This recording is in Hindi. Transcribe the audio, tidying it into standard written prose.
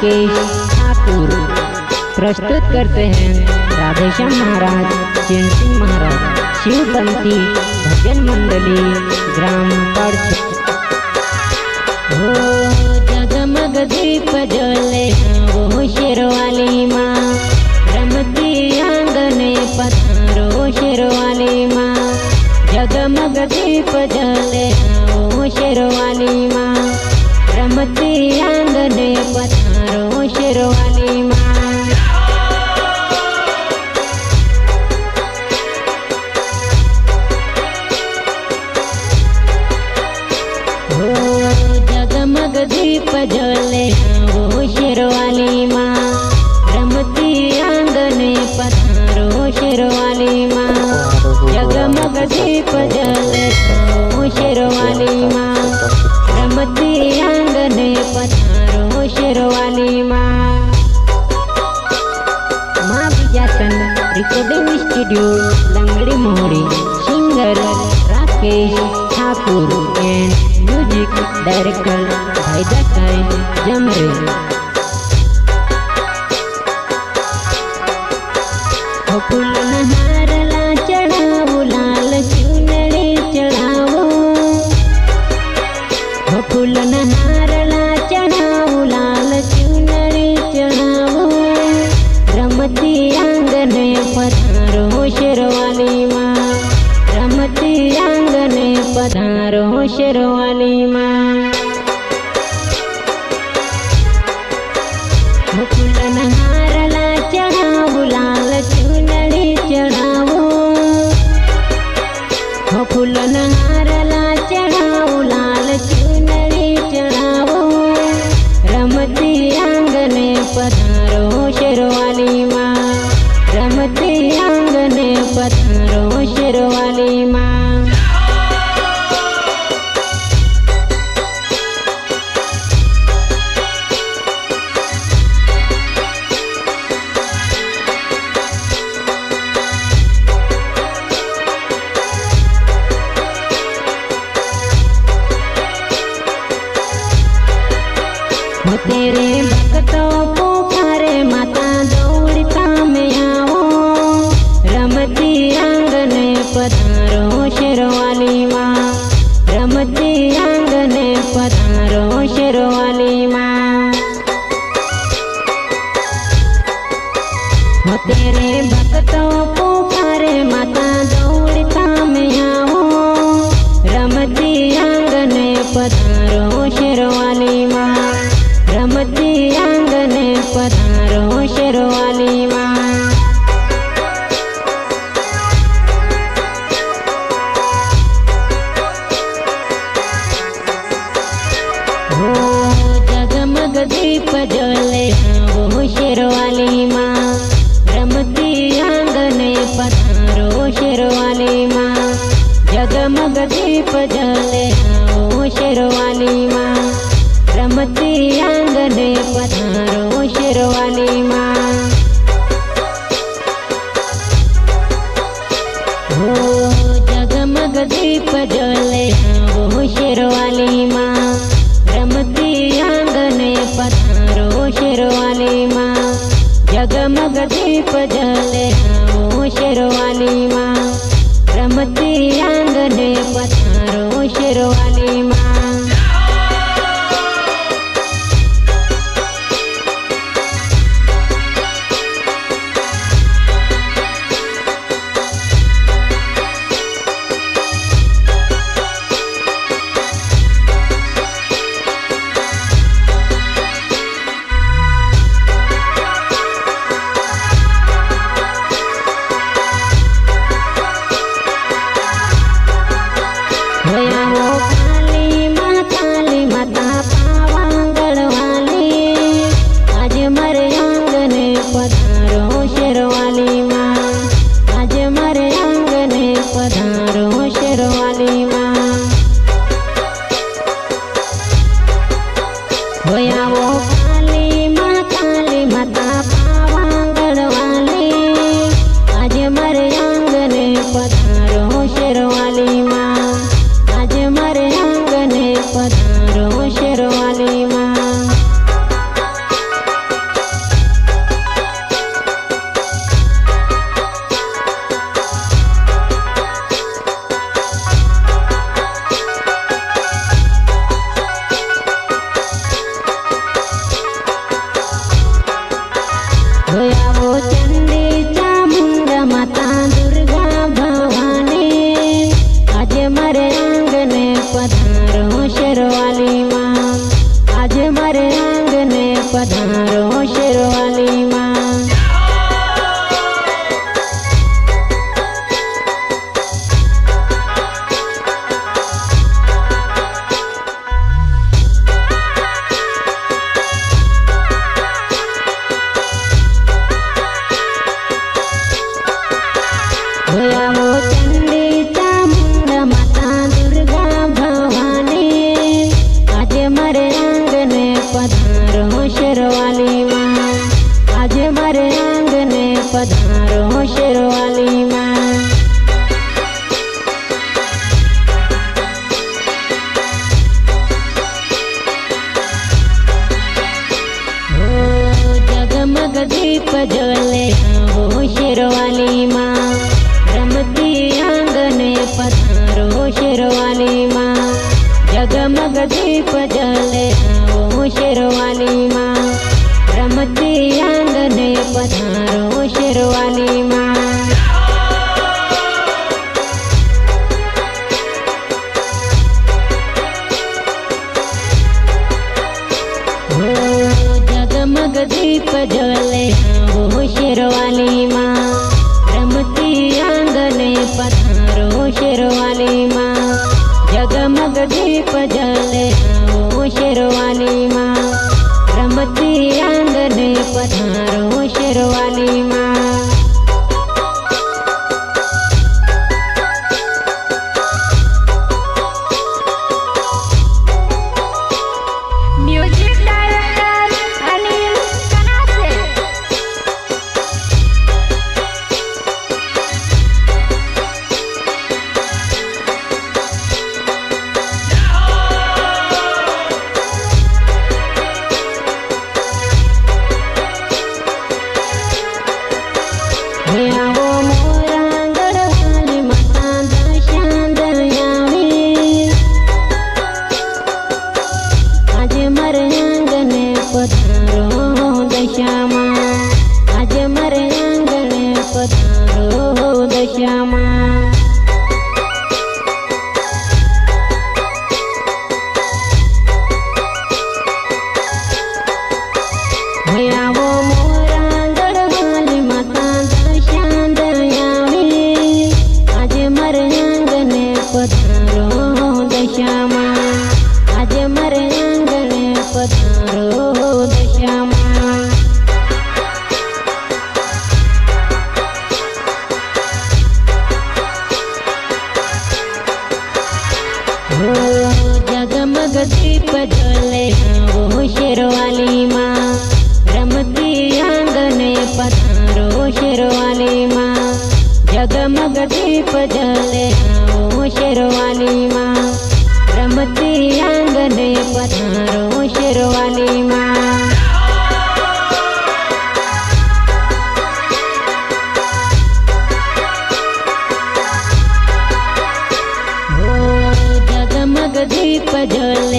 राकेश ठाकुर। प्रस्तुत करते हैं राधेश्याम महाराज, चैन सिंह महाराज, शिवपंथी भजन मंडली, ग्राम पड़छ। हो जगमग दीप जले वो शेरवाली माँ, रमती आंगने पधारो शेरवाली माँ। जगमग दीप जले वो शेरवाली माँ, रमती आंगने पधारो शेरवाली माँ। जगमग दीप जले वो शेरवाली माँ, रमती आंगने पधारो शेरवाली माँ। जगमग दीप जले वो शेरवाली माँ, रमती आंगने पधारो शेरवाली माँ। माँ विजयसन रिकॉर्डिंग स्टूडियो लंगड़ी मोहरी, singer Rakesh Thakur and music director भाई दसाई जमरे। फूल नहार ला चढ़ावो, लाल चुनरी चढ़ावो। फूल नहार ला चढ़ावो, लाल चुनरी चढ़ावो। रमती आंगने पधारो शेरवाली माँ, रमती आंगने पधारो शेरवाली माँ। फूल नहार ला चढ़ावो, लाल चुनरी चढ़ावो। फूल नहार ला चढ़ावो, लाल चुनरी चढ़ावो। रमती आंगने पधारो शेरवाली माँ, रमती आंगने पधारो शेरवाली माँ। तेरे भक्तों पुकारे माता दौड़ता में आओ। रमती आंगने पधारो शेरवाली माँ, रमती आंगने पधारो शेरवाली माँ। तेरे भक्तों पुकारे माता दौड़ता में आओ। रमती आंगने पधारो शेरवाली माँ, रमती आंगने पधारो शेरवाली माँ। हो जगमग दीप जले वो शेरवाली माँ, रमती आंगने पधारो शेरवाली माँ। जगमग दीप जले वो शेरवाली माँ, रमती आंगने पधारो शेरवाली माँ। हो जगमग दीप जले वो शेरवाली माँ, रमती आंगने पधारो शेरवाली माँ। जगमग दीप जले वो शेरवाली माँ, रमती आंगने पधारो शेरवाली माँ। होया वो शेरवाली माँ जगमग दीप जले आओ शेरवाली माँ रमती आंगने पधारो शेरवाली माँ जगमग दीप जले आओ शेरवाली माँ रमती आंगने पधारो शेरवाली माँ जगमग दीप जले आओ शेरवाली माँ रमती आंगने पधारो शेरवाली माँ जगमग दीप जले आओ शेरवाली माँ रमती आंगने पधारो शेरवाली माँ जगमग दीप जले आओ शेरवाली माँ रमती आंगने पधारो शेरवाली माँ दीप जले